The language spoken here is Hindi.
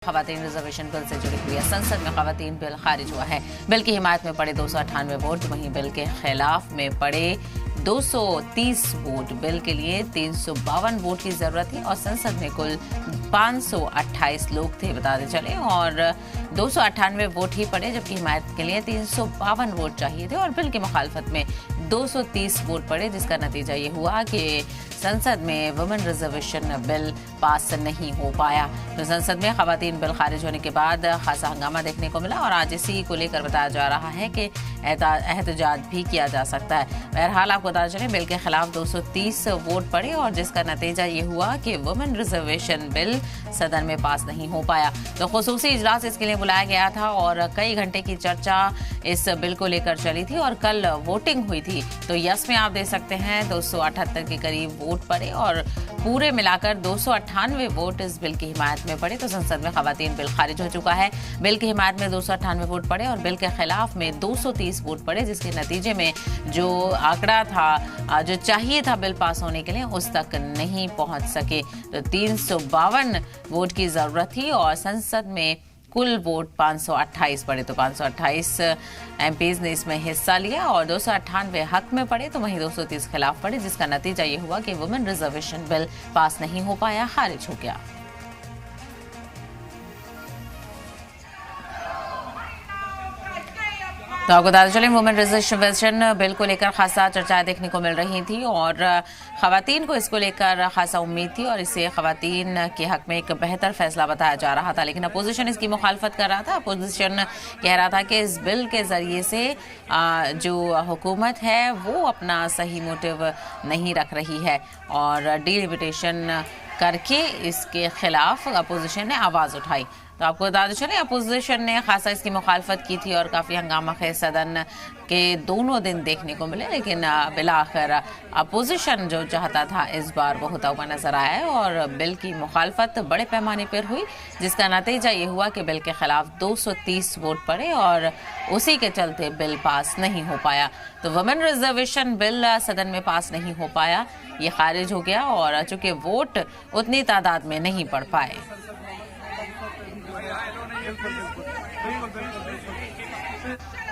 खवातीन रिजर्वेशन बिल से जुड़ी हुई है। संसद में खवातीन बिल खारिज हुआ है। बिल की हिमायत में पड़े 298 वोट, वहीं बिल के खिलाफ में पड़े 230 वोट। बिल के लिए 352 वोट की जरूरत थी और संसद में कुल 528 लोग थे बताते चले, और 298 वोट ही पड़े, जबकि हिमायत के लिए 352 वोट चाहिए थे और बिल की मुखालफत में 230 वोट पड़े, जिसका नतीजा ये हुआ कि संसद में वुमेन रिजर्वेशन बिल पास नहीं हो पाया। तो संसद में खवातीन बिल खारिज होने के बाद खासा हंगामा देखने को मिला और आज इसी को लेकर बताया जा रहा है कि एहतजाज भी किया जा सकता है। बहरहाल आपको बता चलें, बिल के खिलाफ 230 वोट पड़े और जिसका नतीजा ये हुआ कि वुमेन रिजर्वेशन बिल सदन में पास नहीं हो पाया। तो खुसूसी इजलास इसके लिए बुलाया गया था और कई घंटे की चर्चा इस बिल को लेकर चली थी और कल वोटिंग हुई थी। तो यस में आप देख सकते हैं 278 के करीब वोट पड़े और पूरे मिलाकर 298 वोट इस बिल की हिमायत में पड़े। तो संसद में खवातीन बिल खारिज हो चुका है। बिल की हिमायत में 298 वोट पड़े और बिल के खिलाफ में 230 वोट पड़े, जिसके नतीजे में जो आंकड़ा था, जो चाहिए था बिल पास होने के लिए, उस तक नहीं पहुंच सके। तो 352 वोट की जरूरत थी और संसद में कुल वोट 528 पड़े। तो 528 एमपीज ने इसमें हिस्सा लिया और 298 हक में पड़े, तो वहीं 230 खिलाफ पड़े, जिसका नतीजा ये हुआ कि वुमेन रिजर्वेशन बिल पास नहीं हो पाया, खारिज हो गया। तो आपको बताते चलें, वुमेन रिजर्वेशन बिल को लेकर खासा चर्चाएं देखने को मिल रही थी और खवातीन को इसको लेकर खासा उम्मीद थी और इसे खवातीन के हक में एक बेहतर फैसला बताया जा रहा था। लेकिन अपोजिशन इसकी मुखालफत कर रहा था। अपोजिशन कह रहा था कि इस बिल के जरिए से जो हुकूमत है वो अपना सही मोटिव नहीं रख रही है और डिलिमिटेशन करके इसके खिलाफ अपोजिशन ने आवाज़ उठाई। तो आपको बताते चले, अपोजिशन ने खासा इसकी मुखालफत की थी और काफ़ी हंगामा खेज सदन के दोनों दिन देखने को मिले, लेकिन बिलाखिर अपोजिशन जो चाहता था इस बार वो होता हुआ नजर आया है और बिल की मुखालफत बड़े पैमाने पर हुई, जिसका नतीजा ये हुआ कि बिल के खिलाफ 230 वोट पड़े और उसी के चलते बिल पास नहीं हो पाया। तो वुमेन रिजर्वेशन बिल सदन में पास नहीं हो पाया, ये खारिज हो गया और चूंकि वोट उतनी तादाद में नहीं पड़ पाए। बिल्कुल बिल्कुल बिल्कुल बिल्कुल बिल्कुल